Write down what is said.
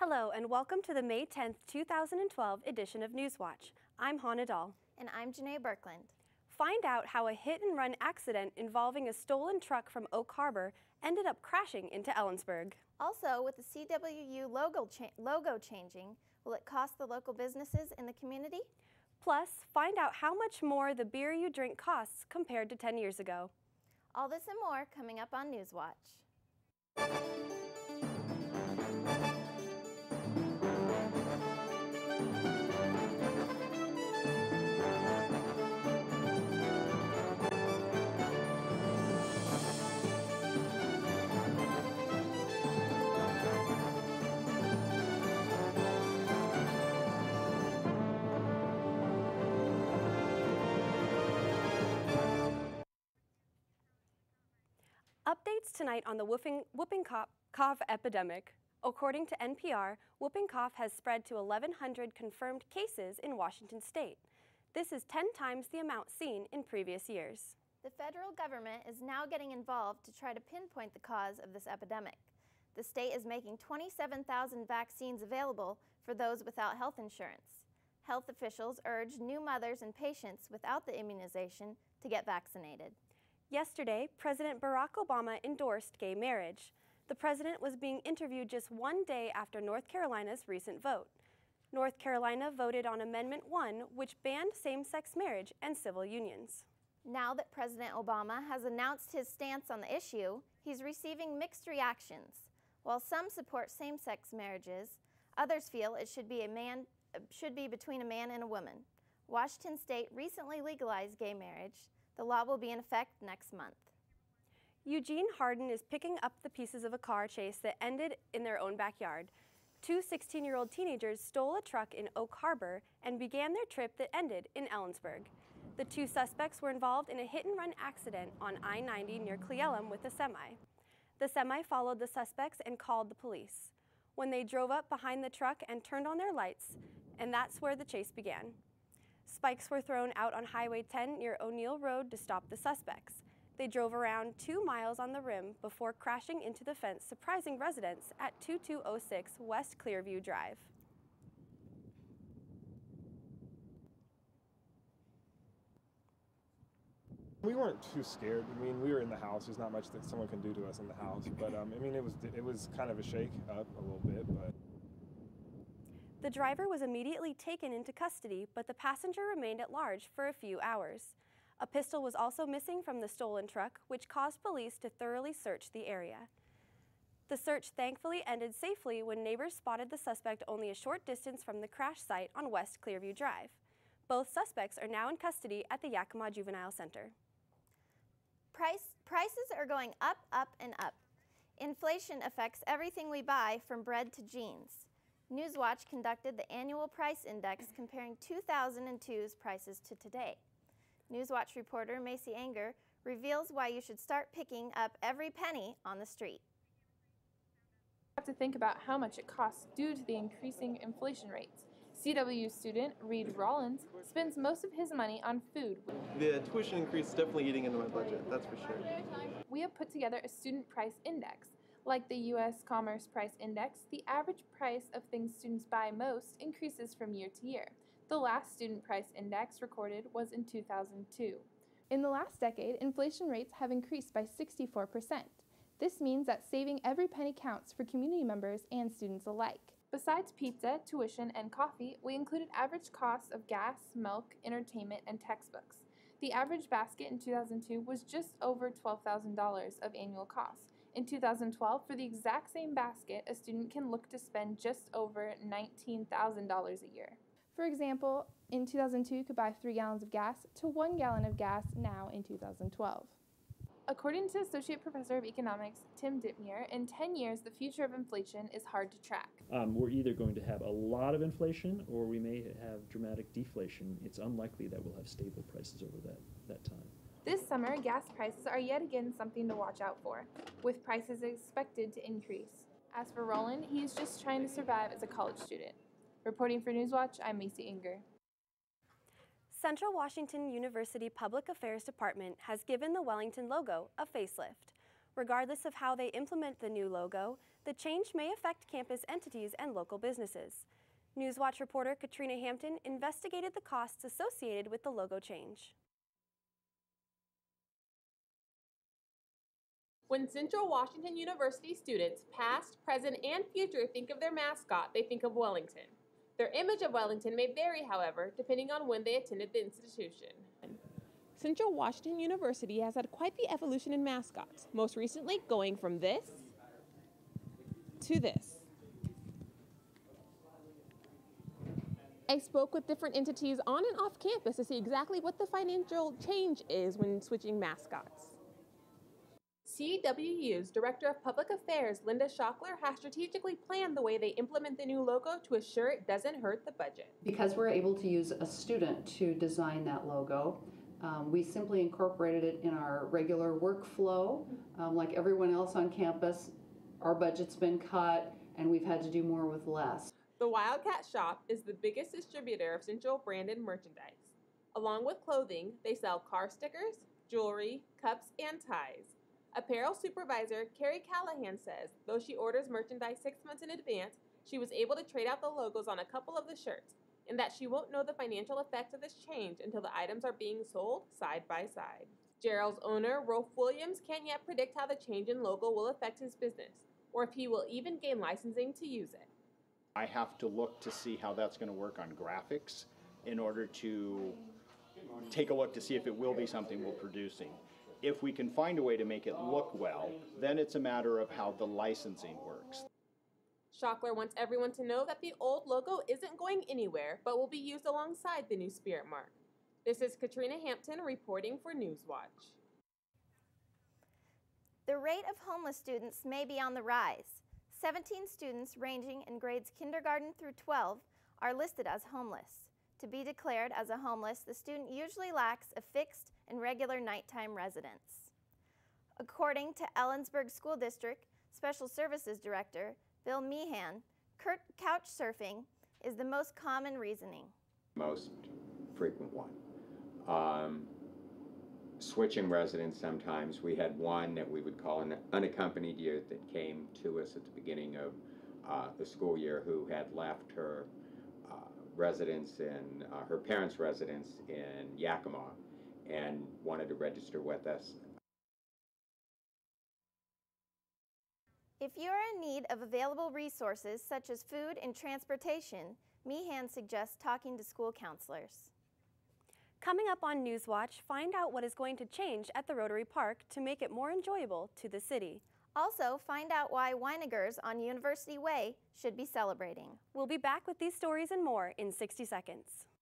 Hello and welcome to the May 10th, 2012 edition of Newswatch. I'm Hannah Dahl. And I'm Janae Birkland. Find out how a hit-and-run accident involving a stolen truck from Oak Harbor ended up crashing into Ellensburg. Also, with the CWU logo changing, will it cost the local businesses in the community? Plus, find out how much more the beer you drink costs compared to 10 years ago. All this and more coming up on Newswatch. Updates tonight on the whooping cough epidemic. According to NPR, whooping cough has spread to 1,100 confirmed cases in Washington state. This is 10 times the amount seen in previous years. The federal government is now getting involved to try to pinpoint the cause of this epidemic. The state is making 27,000 vaccines available for those without health insurance. Health officials urge new mothers and patients without the immunization to get vaccinated. Yesterday, President Barack Obama endorsed gay marriage. The president was being interviewed just one day after North Carolina's recent vote. North Carolina voted on Amendment 1, which banned same-sex marriage and civil unions. Now that President Obama has announced his stance on the issue, he's receiving mixed reactions. While some support same-sex marriages, others feel it should be between a man and a woman. Washington state recently legalized gay marriage. The law will be in effect next month. Eugene Harden is picking up the pieces of a car chase that ended in their own backyard. Two 16-year-old teenagers stole a truck in Oak Harbor and began their trip that ended in Ellensburg. The two suspects were involved in a hit-and-run accident on I-90 near Cle Elum with a semi. The semi followed the suspects and called the police. When they drove up behind the truck and turned on their lights, and that's where the chase began. Spikes were thrown out on Highway 10 near O'Neill Road to stop the suspects. They drove around 2 miles on the rim before crashing into the fence, surprising residents at 2206 West Clearview Drive. We weren't too scared. I mean, we were in the house. There's not much that someone can do to us in the house. But I mean, it was kind of a shake up a little bit, but. The driver was immediately taken into custody, but the passenger remained at large for a few hours. A pistol was also missing from the stolen truck, which caused police to thoroughly search the area. The search thankfully ended safely when neighbors spotted the suspect only a short distance from the crash site on West Clearview Drive. Both suspects are now in custody at the Yakima Juvenile Center. Prices are going up, up, and up. Inflation affects everything we buy, from bread to jeans. Newswatch conducted the annual price index comparing 2002's prices to today. Newswatch reporter Macy Anger reveals why you should start picking up every penny on the street. We have to think about how much it costs due to the increasing inflation rates. CW student Reed Rollins spends most of his money on food. The tuition increase is definitely eating into my budget, that's for sure. We have put together a student price index. Like the U.S. Commerce Price Index, the average price of things students buy most increases from year to year. The last student price index recorded was in 2002. In the last decade, inflation rates have increased by 64%. This means that saving every penny counts for community members and students alike. Besides pizza, tuition, and coffee, we included average costs of gas, milk, entertainment, and textbooks. The average basket in 2002 was just over $12,000 of annual costs. In 2012, for the exact same basket, a student can look to spend just over $19,000 a year. For example, in 2002, you could buy 3 gallons of gas to 1 gallon of gas now in 2012. According to Associate Professor of Economics Tim Dipmuir, in 10 years, the future of inflation is hard to track. We're either going to have a lot of inflation or we may have dramatic deflation. It's unlikely that we'll have stable prices over that time. This summer, gas prices are yet again something to watch out for, with prices expected to increase. As for Roland, he is just trying to survive as a college student. Reporting for Newswatch, I'm Macy Inger. Central Washington University Public Affairs Department has given the Wellington logo a facelift. Regardless of how they implement the new logo, the change may affect campus entities and local businesses. Newswatch reporter Katrina Hampton investigated the costs associated with the logo change. When Central Washington University students, past, present, and future, think of their mascot, they think of Wellington. Their image of Wellington may vary, however, depending on when they attended the institution. Central Washington University has had quite the evolution in mascots, most recently going from this to this. I spoke with different entities on and off campus to see exactly what the financial change is when switching mascots. CWU's Director of Public Affairs, Linda Schockler, has strategically planned the way they implement the new logo to assure it doesn't hurt the budget. Because we're able to use a student to design that logo, we simply incorporated it in our regular workflow. Like everyone else on campus, our budget's been cut and we've had to do more with less. The Wildcat Shop is the biggest distributor of Central branded merchandise. Along with clothing, they sell car stickers, jewelry, cups, and ties. Apparel supervisor Carrie Callahan says, though she orders merchandise 6 months in advance, she was able to trade out the logos on a couple of the shirts, and that she won't know the financial effects of this change until the items are being sold side by side. Gerald's owner, Rolf Williams, can't yet predict how the change in logo will affect his business, or if he will even gain licensing to use it. I have to look to see how that's going to work on graphics in order to take a look to see if it will be something we're producing. If we can find a way to make it look well, then it's a matter of how the licensing works. Schockler wants everyone to know that the old logo isn't going anywhere, but will be used alongside the new Spirit Mark. This is Katrina Hampton reporting for Newswatch. The rate of homeless students may be on the rise. 17 students ranging in grades kindergarten through 12 are listed as homeless. To be declared as a homeless, the student usually lacks a fixed and regular nighttime residence. According to Ellensburg School District Special Services Director Bill Meehan, couch surfing is the most common reasoning. Most frequent one. Switching residents sometimes. We had one that we would call an unaccompanied youth that came to us at the beginning of the school year who had left her residence in her parents' residence in Yakima and wanted to register with us. If you are in need of available resources such as food and transportation, Meehan suggests talking to school counselors. Coming up on Newswatch, find out what is going to change at the Rotary Park to make it more enjoyable to the city. Also, find out why Weinigers on University Way should be celebrating. We'll be back with these stories and more in 60 seconds.